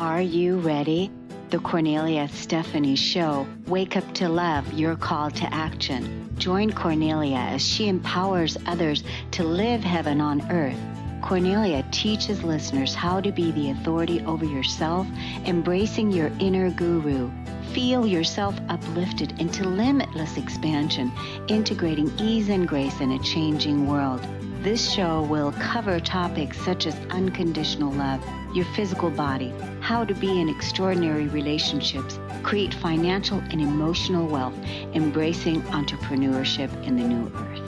Are you ready? The Cornelia Stephanie Show. Wake up to love, your call to action. Join Cornelia as she empowers others to live heaven on earth. Cornelia teaches listeners how to be the authority over yourself, embracing your inner guru. Feel yourself uplifted into limitless expansion, integrating ease and grace in a changing world. This show will cover topics such as unconditional love, your physical body, how to be in extraordinary relationships, create financial and emotional wealth, embracing entrepreneurship in the new earth.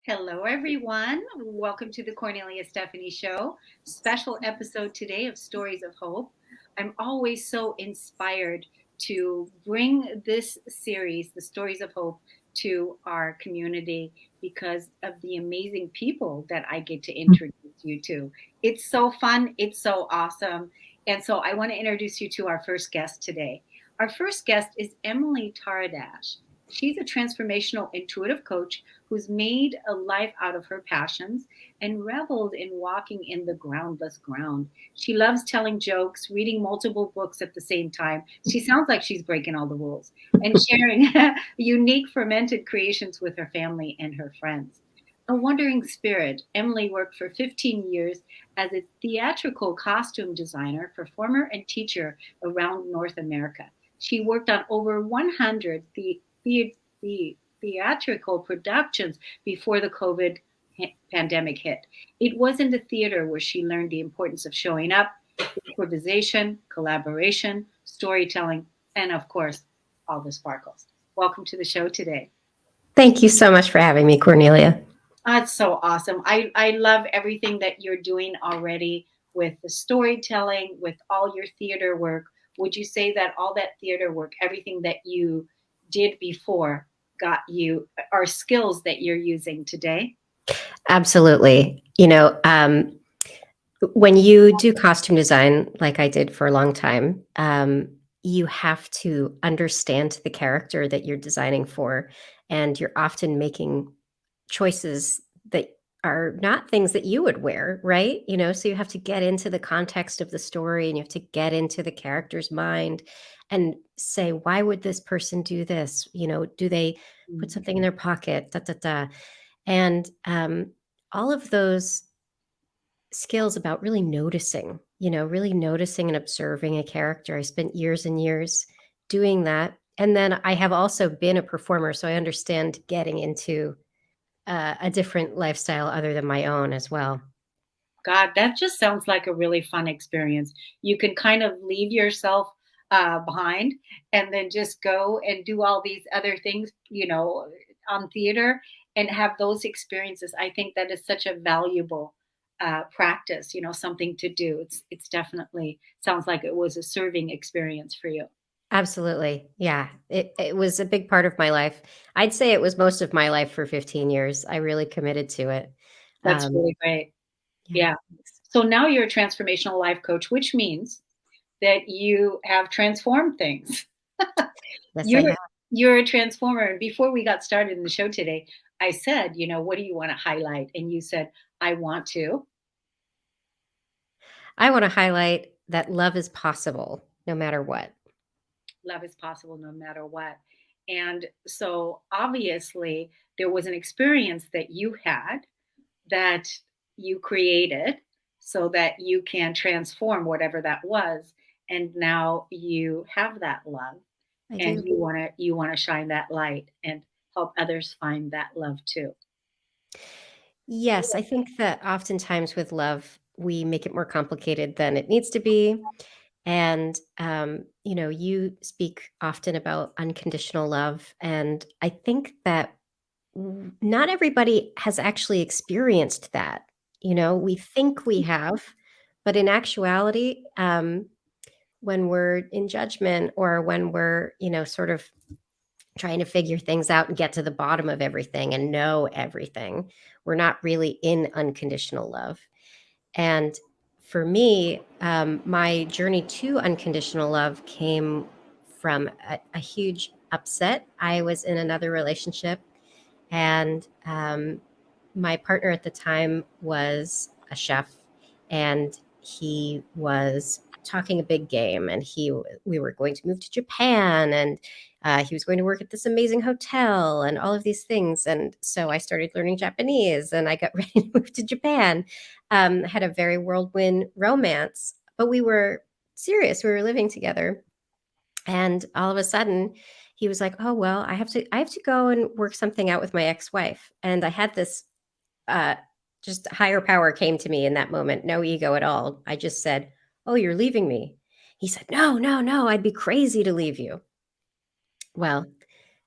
Hello, everyone. Welcome to the Cornelia Stephanie Show. Special episode today of Stories of Hope. I'm always so inspired to bring this series, the Stories of Hope, to our community because of the amazing people that I get to introduce you to. It's so fun. It's so awesome. And so I want to introduce you to our first guest today. Our first guest is Emily Taradash. She's a transformational intuitive coach who's made a life out of her passions and reveled in walking in the groundless ground. She loves telling jokes, reading multiple books at the same time. She sounds like she's breaking all the rules, and sharing unique fermented creations with her family and her friends. A wandering spirit, Emily worked for 15 years as a theatrical costume designer, performer, and teacher around North America. She worked on over 100 theatrical productions before the COVID pandemic hit. It was in the theater where she learned the importance of showing up, improvisation, collaboration, storytelling, and of course, all the sparkles. Welcome to the show today. Thank you so much for having me, Cornelia. That's so awesome. I love everything that you're doing already with the storytelling, with all your theater work. Would you say that all that theater work, everything that you did before, got you are skills that you're using today? Absolutely. When you do costume design, like I did for a long time, you have to understand the character that you're designing for. And you're often making choices that are not things that you would wear, right? So you have to get into the context of the story and you have to get into the character's mind and say, why would this person do this? Do they put something in their pocket? Da, da, da. And all of those skills about really noticing and observing a character. I spent years and years doing that. And then I have also been a performer, so I understand getting into a different lifestyle other than my own as well. God, that just sounds like a really fun experience. You can kind of leave yourself behind and then just go and do all these other things, on theater and have those experiences. I think that is such a valuable practice, something to do. It's definitely sounds like it was a serving experience for you. Absolutely. Yeah. It was a big part of my life. I'd say it was most of my life for 15 years. I really committed to it. That's really great. Yeah. Yeah. So now you're a transformational life coach, which means that you have transformed things. Yes, I You're have. you're a transformer. And before we got started in the show today, I said, what do you want to highlight? And you said, I want to. I want to highlight that love is possible no matter what. Love is possible no matter what. And so obviously there was an experience that you had that you created so that you can transform whatever that was. And now you have that love I and do. you want to shine that light and help others find that love too. Yes, I think that oftentimes with love, we make it more complicated than it needs to be. And, you speak often about unconditional love. And I think that not everybody has actually experienced that. We think we have, but in actuality, when we're in judgment or when we're, sort of trying to figure things out and get to the bottom of everything and know everything, we're not really in unconditional love. And for me, my journey to unconditional love came from a huge upset. I was in another relationship, and my partner at the time was a chef, and he was talking a big game, and we were going to move to Japan, and he was going to work at this amazing hotel and all of these things. And so I started learning Japanese, and I got ready to move to Japan. Had a very whirlwind romance, but we were serious. We were living together. And all of a sudden, he was like, "Oh, well, I have to go and work something out with my ex-wife." And I had this uh just higher power came to me in that moment, no ego at all. I just said, "Oh, you're leaving me." He said, "No, no, no, I'd be crazy to leave you." Well,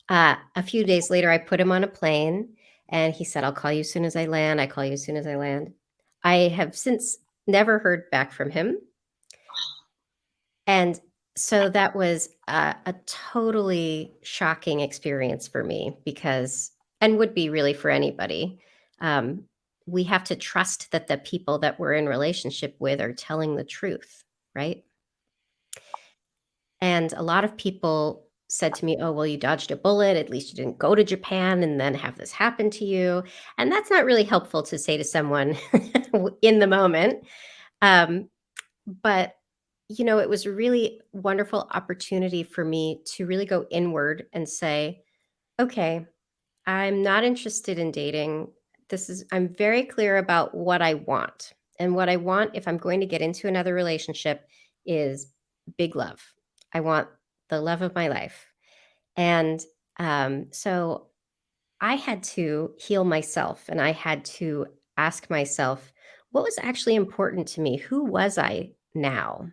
a few days later, I put him on a plane, and he said, "I'll call you as soon as I land. I call you as soon as I land." I have since never heard back from him. And so that was a totally shocking experience for me because, and would be really for anybody. Um, we have to trust that the people that we're in relationship with are telling the truth, right? And a lot of people said to me, "Oh, well, you dodged a bullet. At least you didn't go to Japan and then have this happen to you." And that's not really helpful to say to someone in the moment. Um, but it was a really wonderful opportunity for me to really go inward and say, "Okay, I'm not interested in dating. I'm very clear about what I want. And what I want, if I'm going to get into another relationship, is big love. I want the love of my life." And so I had to heal myself, and I had to ask myself, what was actually important to me? Who was I now?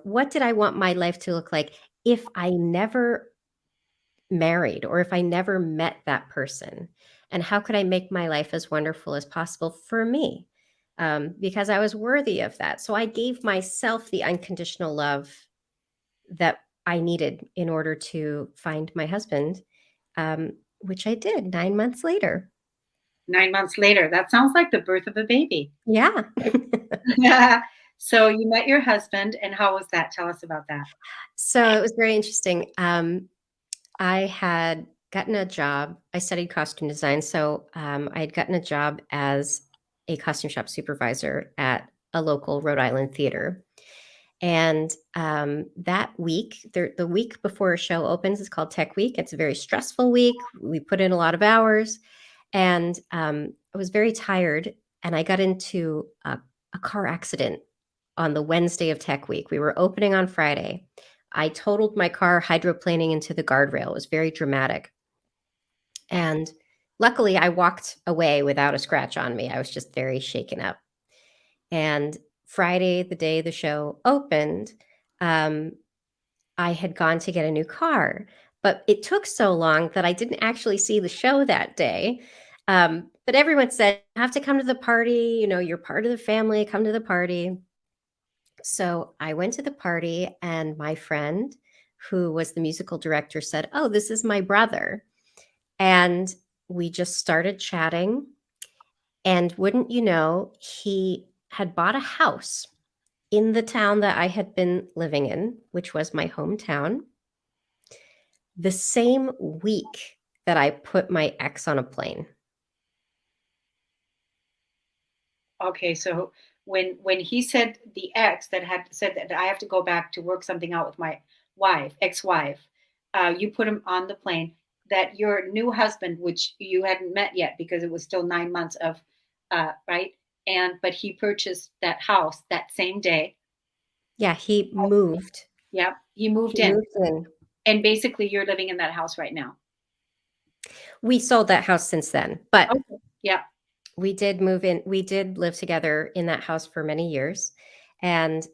What did I want my life to look like if I never married or if I never met that person? And how could I make my life as wonderful as possible for me? Because I was worthy of that. So I gave myself the unconditional love that I needed in order to find my husband, which I did 9 months later. 9 months later. That sounds like the birth of a baby. Yeah. So you met your husband, and how was that? Tell us about that. So it was very interesting. I had gotten a job. I studied costume design. So I had gotten a job as a costume shop supervisor at a local Rhode Island theater. And that week, the week before a show opens, is called Tech Week. It's a very stressful week. We put in a lot of hours. And I was very tired. And I got into a car accident on the Wednesday of Tech Week. We were opening on Friday. I totaled my car hydroplaning into the guardrail. It was very dramatic. And luckily, I walked away without a scratch on me. I was just very shaken up. And Friday, the day the show opened, um, I had gone to get a new car, but it took so long that I didn't actually see the show that day. But everyone said, "You have to come to the party. You're part of the family. Come to the party." So I went to the party, and my friend, who was the musical director, said, "Oh, this is my brother." And we just started chatting. And wouldn't you know, he had bought a house in the town that I had been living in, which was my hometown, the same week that I put my ex on a plane. Okay, so when he said the ex that had said that I have to go back to work something out with my ex-wife, you put him on the plane. That your new husband, which you hadn't met yet because it was still 9 months of, right? But he purchased that house that same day. Yeah, he moved. Yep, he moved He in, moved in. and basically you're living in that house right now. We sold that house since then, but Okay. Yep. we did move in. We did live together in that house for many years. And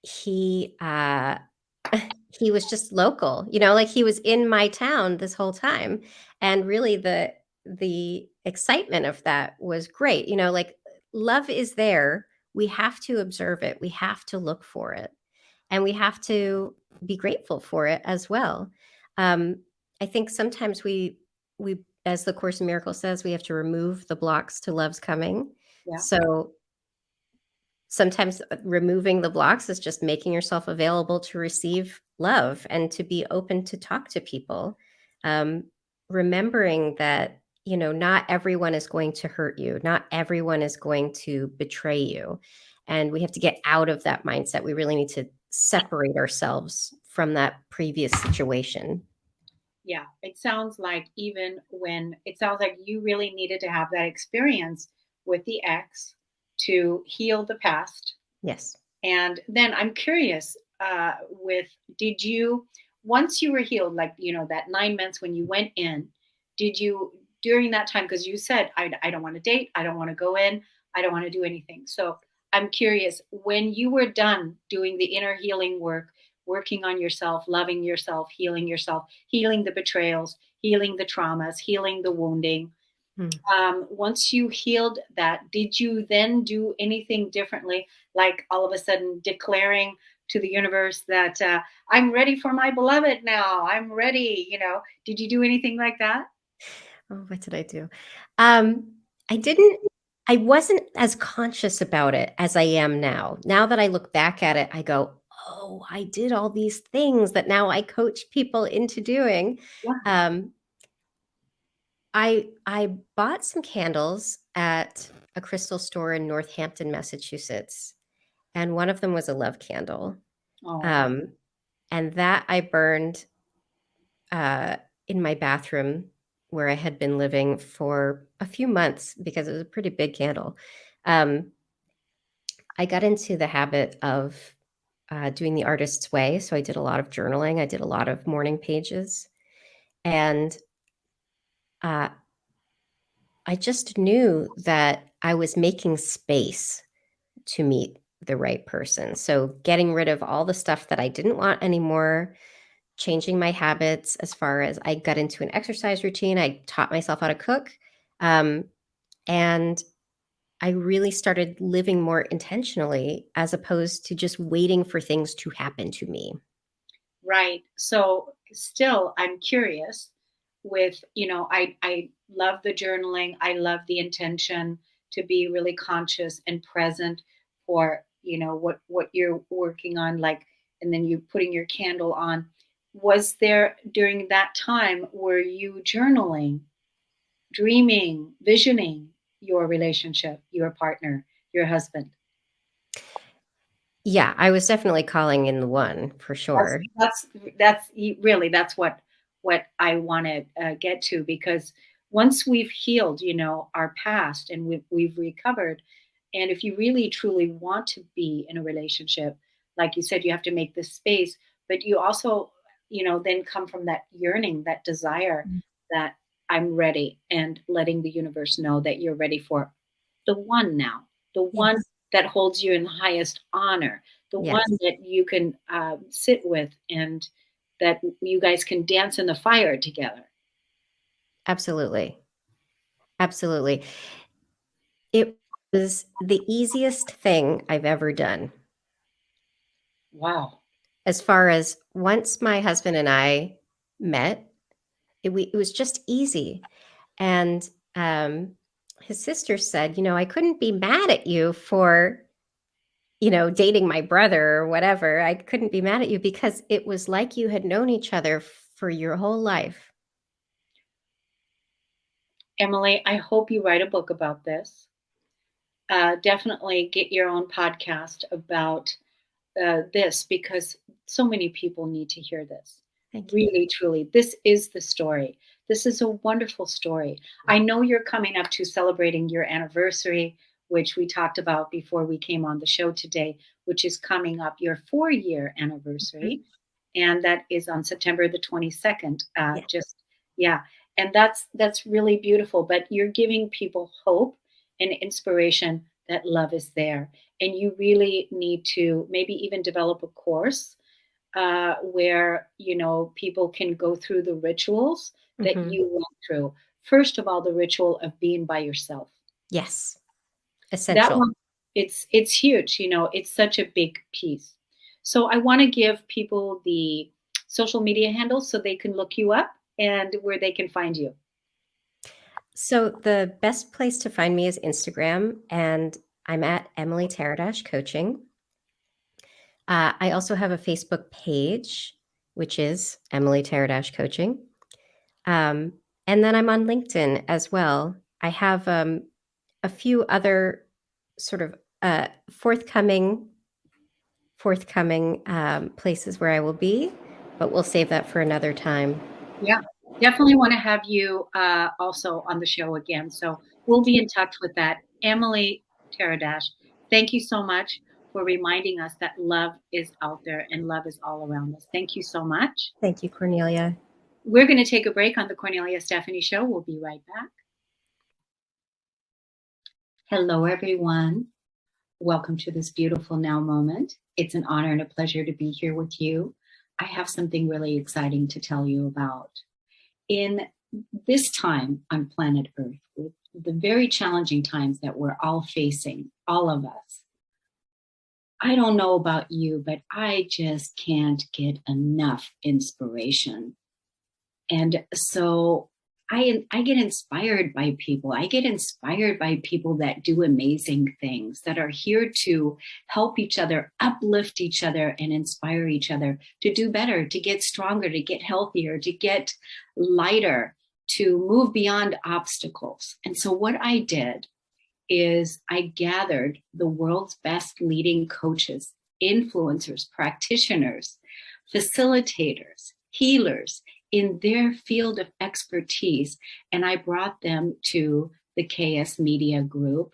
he he was just local, like he was in my town this whole time. And really the excitement of that was great. Like, love is there. We have to observe it. We have to look for it. And we have to be grateful for it as well. Um, I think sometimes we, as the Course in Miracles says, we have to remove the blocks to love's coming. Yeah. So sometimes removing the blocks is just making yourself available to receive love and to be open to talk to people. Um, Remembering that not everyone is going to hurt you. Not everyone is going to betray you. And we have to get out of that mindset. We really need to separate ourselves from that previous situation. Yeah, it sounds like it sounds like you really needed to have that experience with the ex to heal the past. Yes. And then I'm curious, with did you once you were healed, like that 9 months when you went in, did you during that time? Because you said I don't want to date, I don't want to go in, I don't want to do anything. So I'm curious, when you were done doing the inner healing work, working on yourself, loving yourself, healing the betrayals, healing the traumas, healing the wounding, Hmm. once you healed that, did you then do anything differently? Like all of a sudden declaring to the universe that I'm ready for my beloved now. I'm ready. Did you do anything like that? Oh, what did I do? Um, I didn't I wasn't as conscious about it as I am now. Now that I look back at it, I go, "Oh, I did all these things that now I coach people into doing." Yeah. Um, I bought some candles at a crystal store in Northampton, Massachusetts, and one of them was a love candle. Oh, Um, and that I burned uh, in my bathroom where I had been living for a few months because it was a pretty big candle. Um, I got into the habit of doing the artist's way. So I did a lot of journaling, I did a lot of morning pages. And uh, I just knew that I was making space to meet the right person. So getting rid of all the stuff that I didn't want anymore, changing my habits as far as I got into an exercise routine. I taught myself how to cook. Um, and I really started living more intentionally as opposed to just waiting for things to happen to me. right. So still, I'm curious with, I love the journaling. I love the intention to be really conscious and present for, what you're working on, like, and then you putting your candle on. Was there during that time, were you journaling, dreaming, visioning your relationship, your partner, your husband? Yeah, I was definitely calling in the one for That's sure. that's really that's what I want to get to, because once we've healed, our past, and we've recovered, and if you really truly want to be in a relationship, like you said, you have to make this space, but you also, then come from that yearning, that desire that I'm ready, and letting the universe know that you're ready for the one now, the one Yes. that holds you in the highest honor, the one Yes. that you can sit with, and that you guys can dance in the fire together. Absolutely. Absolutely. It was the easiest thing I've ever done. Wow. As far as once my husband and I met, it was just easy. And his sister said, I couldn't be mad at you for, dating my brother or whatever. I couldn't be mad at you because it was like you had known each other for your whole life. Emily, I hope you write a book about this. Definitely get your own podcast about this, because so many people need to hear this. Thank you. Really, truly, this is the story. This is a wonderful story. I know you're coming up to celebrating your anniversary, which we talked about before we came on the show today, which is coming up, your 4-year anniversary. Mhm. And that is on September the 22nd. Yeah, Yeah. And that's really beautiful. But you're giving people hope and inspiration that love is there. And you really need to maybe even develop a course where people can go through the rituals that hmm, you went through. First of all, the ritual of being by yourself. yes, That essential. one, it's huge. It's such a big piece. So I want to give people the social media handles so they can look you up and where they can find you. So the best place to find me is Instagram, and I'm at Emily Taradash Coaching. I also have a Facebook page, which is Emily Taradash Coaching. Um, And then I'm on LinkedIn as well. I have a few other sort of forthcoming places where I will be, but we'll save that for another time. Yeah, definitely want to have you also on the show again. So we'll be in touch with that. Emily Taradash, thank you so much for reminding us that love is out there and love is all around us. Thank you so much. Thank you, Cornelia. We're going to take a break on the Cornelia Stephanie Show. We'll be right back. Hello, everyone. Welcome to this beautiful now moment. It's an honor and a pleasure to be here with you. I have something really exciting to tell you about. In this time on planet Earth, with the very challenging times that we're all facing, all of us, I don't know about you, but I just can't get enough inspiration. And so I get inspired by people. I get inspired by people that do amazing things, that are here to help each other, uplift each other, and inspire each other to do better, to get stronger, to get healthier, to get lighter, to move beyond obstacles. And so what I did is I gathered the world's best leading coaches, influencers, practitioners, facilitators, healers in their field of expertise, and I brought them to the KS Media Group,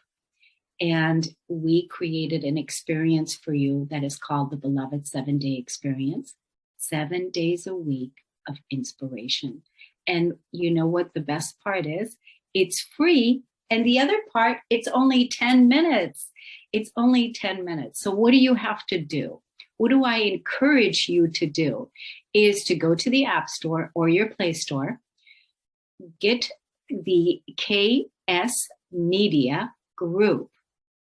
and we created an experience for you that is called the Beloved 7-Day Experience, 7 days a week of inspiration. And you know what the best part is? It's free. And the other part, it's only 10 minutes. It's only 10 minutes. So what do you have to do? What do I encourage you to do is to go to the App Store or your Play Store, get the KS Media Group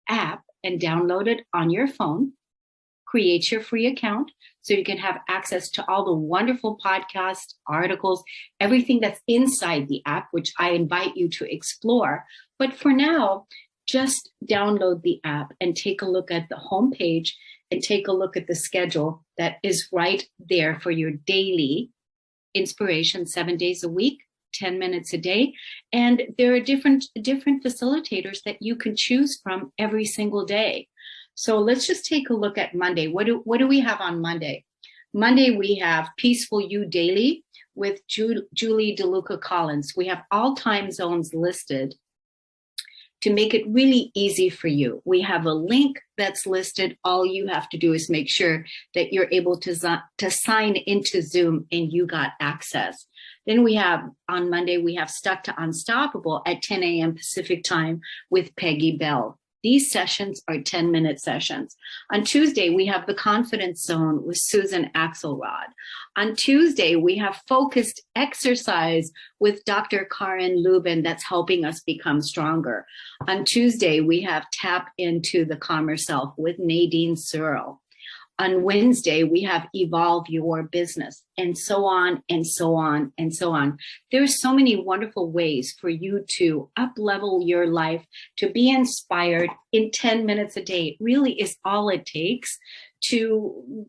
app and download it on your phone. Create your free account so you can have access to all the wonderful podcasts, articles, everything that's inside the app, which I invite you to explore. But for now, just download the app and take a look at the homepage and take a look at the schedule that is right there for your daily inspiration, 7 days a week, 10 minutes a day. And there are different facilitators that you can choose from every single day. So let's just take a look at Monday. What do we have on Monday? Monday, we have Peaceful You Daily with Julie DeLuca Collins. We have all time zones listed to make it really easy for you. We have a link that's listed. All you have to do is make sure that you're able to sign into Zoom and you got access. Then we have, on Monday, we have Stuck to Unstoppable at 10 a.m. Pacific time with Peggy Bell. These sessions are 10-minute sessions. On Tuesday, we have the Confidence Zone with Susan Axelrod. On Tuesday, we have Focused Exercise with Dr. Karin Lubin that's helping us become stronger. On Tuesday, we have Tap into the Calmer Self with Nadine Searle. On Wednesday, we have Evolve Your Business, and so on, and so on, and so on. There's so many wonderful ways for you to up-level your life, to be inspired in 10 minutes a day. It really is all it takes to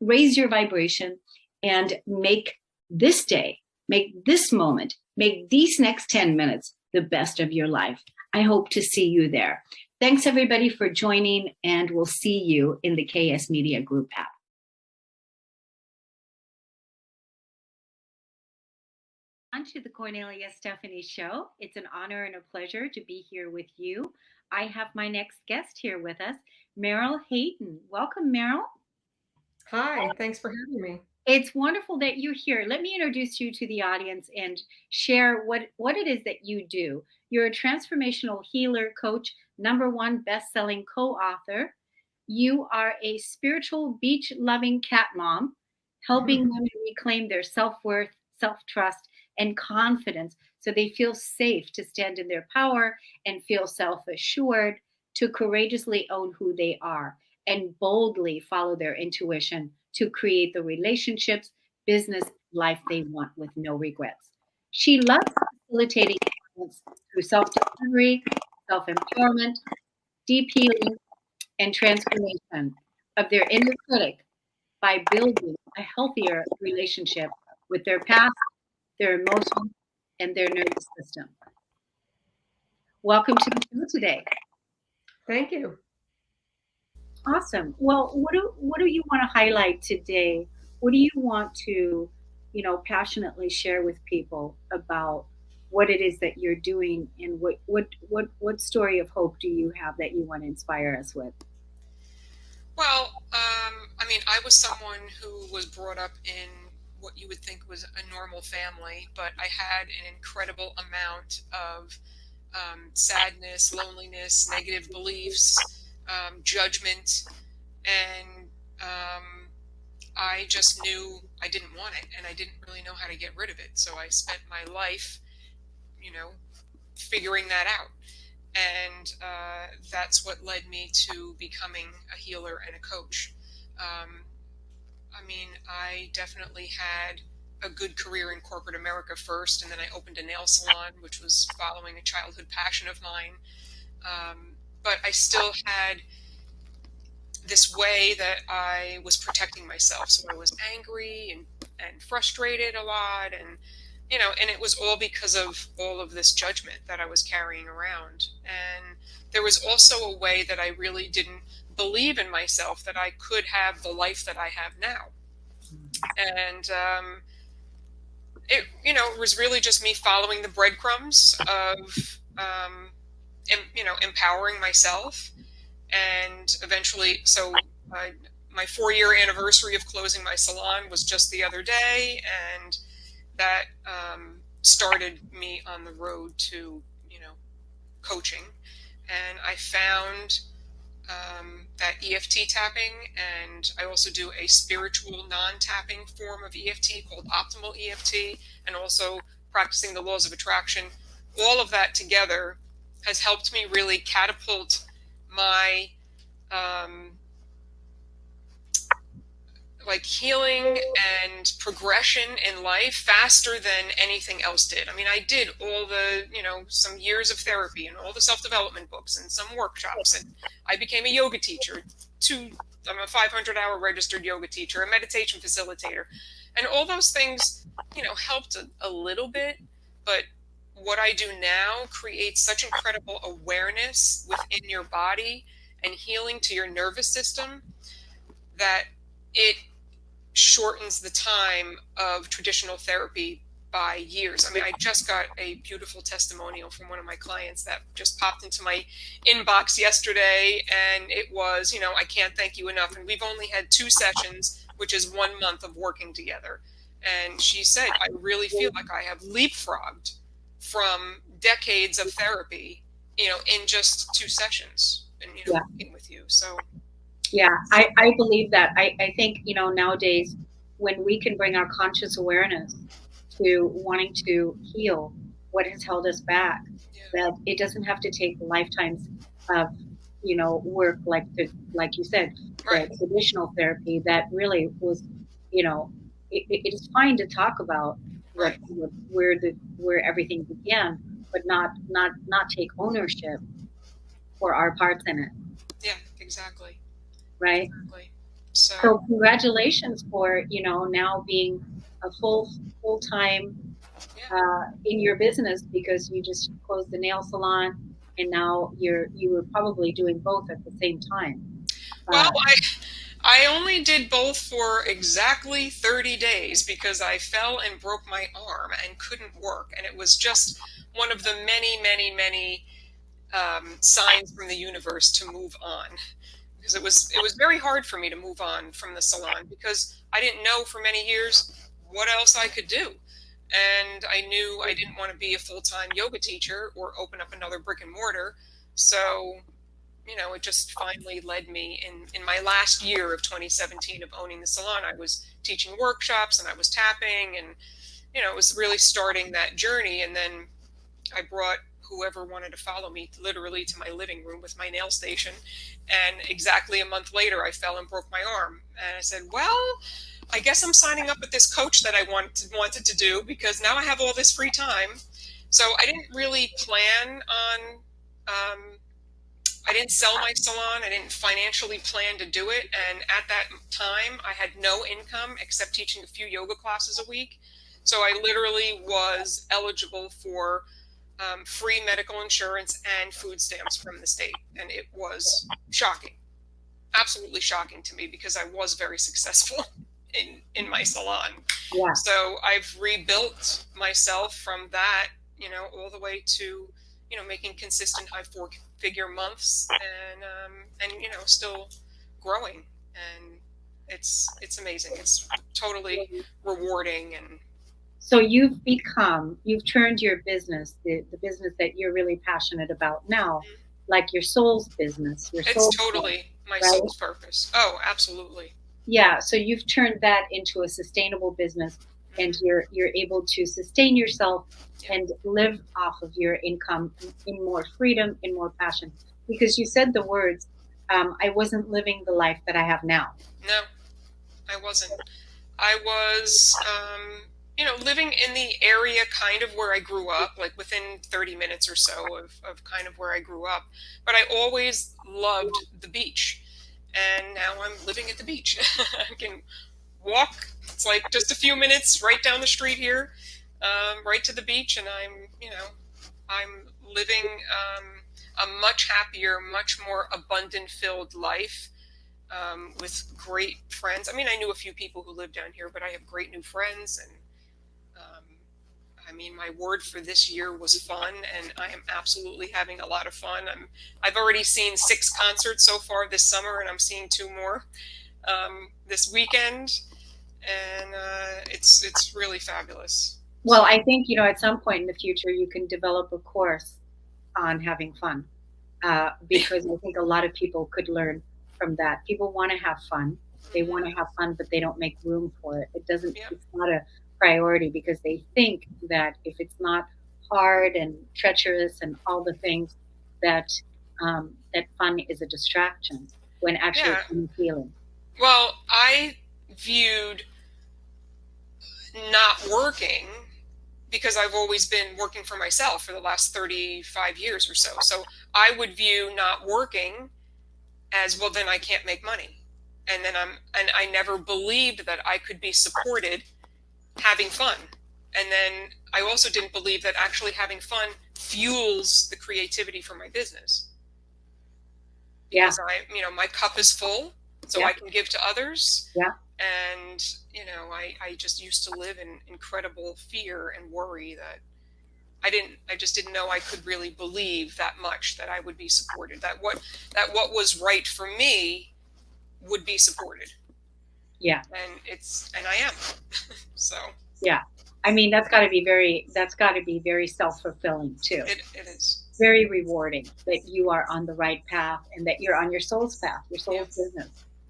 raise your vibration and make this day, make this moment, make these next 10 minutes the best of your life. I hope to see you there. Thanks, everybody, for joining, and we'll see you in the KS Media Group app. On to the Cornelia Stephanie Show. It's an honor and a pleasure to be here with you. I have my next guest here with us, Meryl Hayton. Welcome, Meryl. Hi, thanks for having me. It's wonderful that you're here. Let me introduce you to the audience and share what it is that you do. You're a transformational healer, coach, #1 best-selling co-author. You are a spiritual beach-loving cat mom, helping women reclaim their self-worth, self-trust, and confidence so they feel safe to stand in their power and feel self-assured to courageously own who they are and boldly follow their intuition to create the relationships, business, life they want with no regrets. She loves facilitating clients through self-discovery, self-empowerment, deep healing, and transformation of their inner critic by building a healthier relationship with their past, their emotions, and their nervous system. Welcome to the show today. Thank you. Awesome. Well, what do you want to highlight today? What do you want to, passionately share with people about what it is that you're doing, and what story of hope do you have that you want to inspire us with? Well, I mean, I was someone who was brought up in what you would think was a normal family, but I had an incredible amount of sadness, loneliness, negative beliefs, judgment, and I just knew I didn't want it, and I didn't really know how to get rid of it. So I spent my life, you know, figuring that out. And that's what led me to becoming a healer and a coach. Um, I mean, I definitely had a good career in corporate America first, and then I opened a nail salon, which was following a childhood passion of mine. But I still had this way that I was protecting myself. So I was angry and frustrated a lot, and it was all because of all of this judgment that I was carrying around. And there was also a way that I really didn't believe in myself that I could have the life that I have now. And it was really just me following the breadcrumbs of, empowering myself. And eventually, so my 4-year anniversary of closing my salon was just the other day, and that started me on the road to, coaching. And I found that EFT tapping, and I also do a spiritual non-tapping form of EFT called optimal EFT, and also practicing the laws of attraction. All of that together has helped me really catapult my like healing and progression in life faster than anything else did. I mean, I did all the, some years of therapy and all the self-development books and some workshops, and I became a yoga teacher. I'm a 500-hour registered yoga teacher, a meditation facilitator, and all those things, helped a little bit. But what I do now creates such incredible awareness within your body and healing to your nervous system that it shortens the time of traditional therapy by years. I mean, I just got a beautiful testimonial from one of my clients that just popped into my inbox yesterday, and it was, I can't thank you enough. And we've only had 2 sessions, which is 1 month of working together. And she said, I really feel like I have leapfrogged from decades of therapy, in just 2 sessions, and, working with you. So Yeah, I believe that. I think, nowadays, when we can bring our conscious awareness to wanting to heal what has held us back, yeah, that it doesn't have to take lifetimes of, work like you said, the right, traditional therapy that really was, it is fine to talk about right, where everything began, but not take ownership for our parts in it, yeah, exactly, right? exactly. So So congratulations for, now being a full time yeah. in your business, because you just closed the nail salon, and now you were probably doing both at the same time. Well, Uh, I only did both for exactly 30 days because I fell and broke my arm and couldn't work. And it was just one of the many, many, many signs from the universe to move on. Because it was very hard for me to move on from the salon because I didn't know for many years what else I could do. And I knew I didn't want to be a full-time yoga teacher or open up another brick and mortar. So it just finally led me in my last year of 2017 of owning the salon. I was teaching workshops and I was tapping, and it was really starting that journey. And then I brought whoever wanted to follow me literally to my living room with my nail station, and exactly a month later I fell and broke my arm. And I said, well, I guess I'm signing up with this coach that I wanted to do, because now I have all this free time. So I didn't really plan on I didn't sell my salon. I didn't financially plan to do it. And at that time, I had no income except teaching a few yoga classes a week. So I literally was eligible for free medical insurance and food stamps from the state. And it was shocking, absolutely shocking to me, because I was very successful in my salon. Yeah. So I've rebuilt myself from that, all the way to, making consistent high four-figure months, and still growing. And it's amazing. It's totally rewarding. And So you've turned your business, the business that you're really passionate about now, like your soul's business, your soul. it's totally my right? soul's purpose. Oh, absolutely. Yeah. So you've turned that into a sustainable business, and you're able to sustain yourself and live off of your income in more freedom, in more passion. Because you said the words, I wasn't living the life that I have now. No, I wasn't. I was, living in the area kind of where I grew up, like within 30 minutes or so of kind of where I grew up. But I always loved the beach. And now I'm living at the beach. I can walk. It's like just a few minutes right down the street here, right to the beach. And I'm living a much happier, much more abundant filled life. With great friends. I mean, I knew a few people who lived down here, but I have great new friends. And my word for this year was fun, and I am absolutely having a lot of fun. I've already seen 6 concerts so far this summer, and I'm seeing 2 more this weekend, and it's really fabulous. Well, I think, at some point in the future, you can develop a course on having fun, because I think a lot of people could learn from that. People want to have fun. They want to have fun, but they don't make room for it. It's not a priority, because they think that if it's not hard and treacherous and all the things, that that fun is a distraction, when actually it's healing. Well, I viewed not working, because I've always been working for myself for the last 35 years or so. So I would view not working as, well, then I can't make money. And I never believed that I could be supported having fun. And then I also didn't believe that actually having fun fuels the creativity for my business. Because my cup is full, so I can give to others. Yeah. And, I just used to live in incredible fear and worry that I just didn't know I could really believe that much that I would be supported, that what was right for me would be supported. Yeah. And I am. So. Yeah. That's got to be very self-fulfilling too. It is. Very rewarding that you are on the right path, and that you're on your soul's path, your soul's business,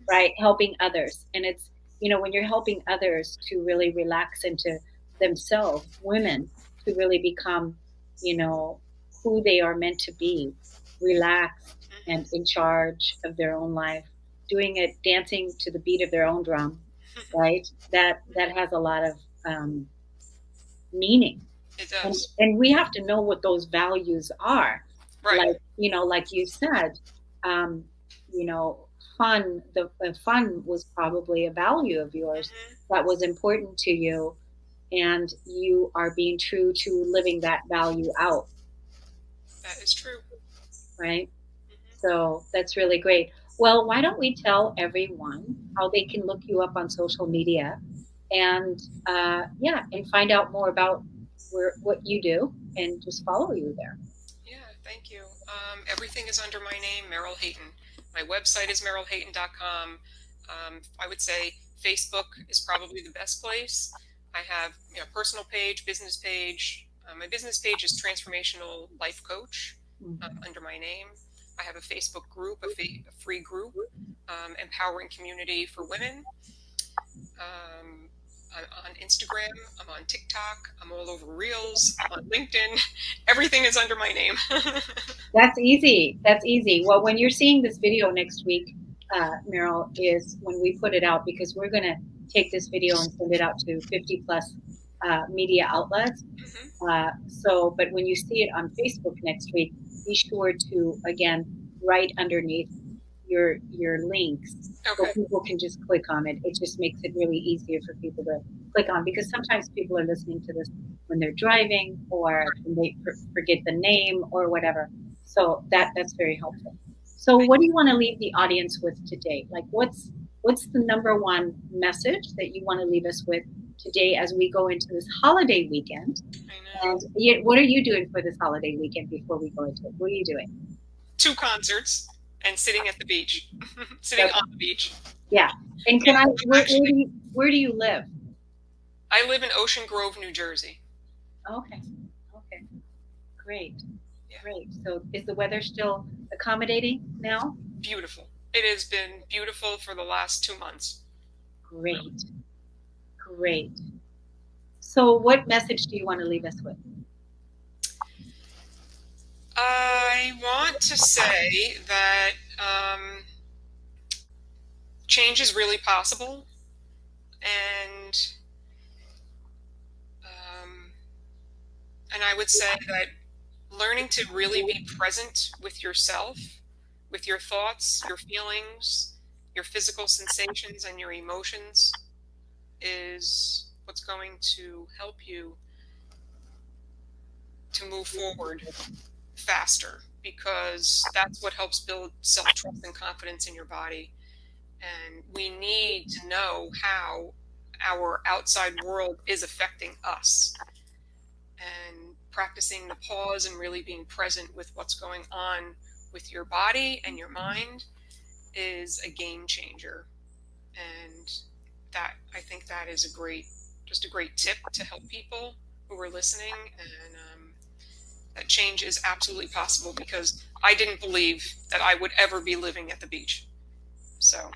right? Helping others. And it's, when you're helping others to really relax into themselves, women, to really become, who they are meant to be, relaxed and in charge of their own life, doing it, dancing to the beat of their own drum, right? That has a lot of meaning. It does. And we have to know what those values are. Right. Like you said, fun. The fun was probably a value of yours that was important to you, and you are being true to living that value out. That is true. Right. So that's really great. Well, why don't we tell everyone how they can look you up on social media, and and find out more about what you do, and just follow you there. Yeah, thank you. Everything is under my name, Meryl Hayton. My website is merylhayton.com. I would say Facebook is probably the best place. I have personal page, business page. My business page is Transformational Life Coach, under my name. I have a Facebook group, a free group, empowering community for women. I'm on Instagram, I'm on TikTok, I'm all over Reels, I'm on LinkedIn. Everything is under my name. That's easy. Well, when you're seeing this video next week, Meryl, is when we put it out, because we're going to take this video and send it out to 50 plus media outlets. But when you see it on Facebook next week, be sure to, again, write underneath your links, so people can just click on it. It just makes it really easier for people to click on, because sometimes people are listening to this when they're driving or when they forget the name or whatever. So that's very helpful. So what do you want to leave the audience with today? Like what's the number one message that you want to leave us with today as we go into this holiday weekend? I know. And yet, what are you doing for this holiday weekend before we go into it? What are you doing? 2 concerts and sitting at the beach, sitting on the beach. Yeah. And where do you live? I live in Ocean Grove, New Jersey. Okay. Great. Yeah. Great. So is the weather still accommodating now? Beautiful. It has been beautiful for the last 2 months. Great. So what message do you want to leave us with? I want to say that change is really possible, and I would say that learning to really be present with yourself, with your thoughts, your feelings, your physical sensations, and your emotions is what's going to help you to move forward faster, because that's what helps build self-trust and confidence in your body. And we need to know how our outside world is affecting us. And practicing the pause and really being present with what's going on with your body and your mind is a game changer. And that, I think that is a great tip to help people who are listening. And that change is absolutely possible, because I didn't believe that I would ever be living at the beach. So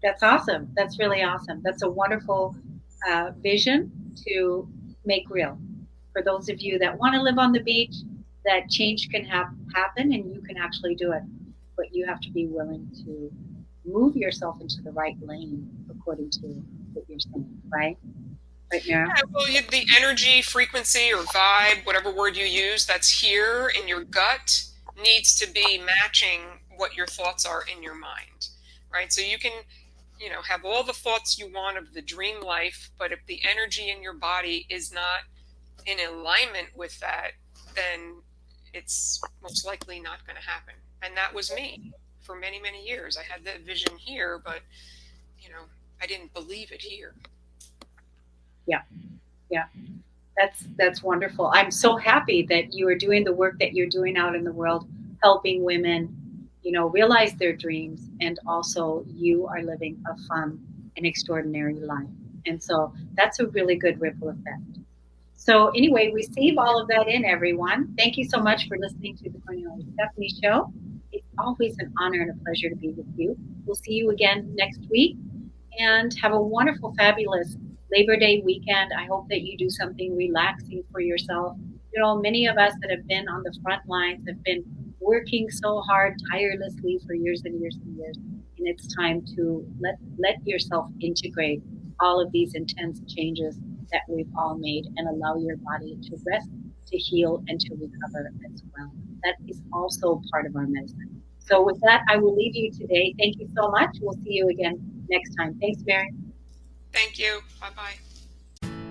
that's awesome. That's really awesome. That's a wonderful vision to make real. For those of you that want to live on the beach, that change can happen and you can actually do it. But you have to be willing to move yourself into the right lane according to what you're saying, right? Right, Meryl? yeah, well, the energy, frequency, or vibe, whatever word you use, that's here in your gut needs to be matching what your thoughts are in your mind, right? So you can, have all the thoughts you want of the dream life, but if the energy in your body is not in alignment with that, then it's most likely not going to happen. And that was me for many, many years. I had that vision here, but, I didn't believe it here. Yeah. That's wonderful. I'm so happy that you are doing the work that you're doing out in the world, helping women, realize their dreams, and also you are living a fun and extraordinary life. And so that's a really good ripple effect. So anyway, receive all of that in, everyone. Thank you so much for listening to the Cornelia Stephanie Show. It's always an honor and a pleasure to be with you. We'll see you again next week, and have a wonderful, fabulous Labor Day weekend. I hope that you do something relaxing for yourself. Many of us that have been on the front lines have been working so hard, tirelessly for years and years and years. And it's time to let yourself integrate all of these intense changes that we've all made, and allow your body to rest, to heal, and to recover as well. That is also part of our medicine. So with that, I will leave you today. Thank you so much. We'll see you again next time. Thanks, Mary. Thank you. Bye-bye.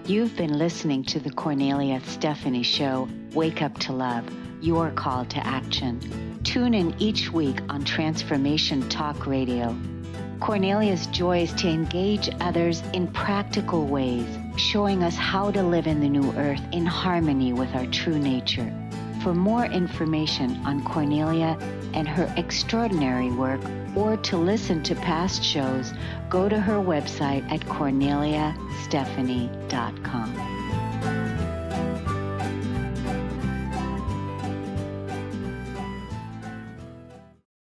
You've been listening to the Cornelia Stephanie Show, Wake Up to Love, your call to action. Tune in each week on Transformation Talk Radio. Cornelia's joy is to engage others in practical ways, showing us how to live in the new earth in harmony with our true nature. For more information on Cornelia and her extraordinary work, or to listen to past shows, go to her website at corneliastephanie.com.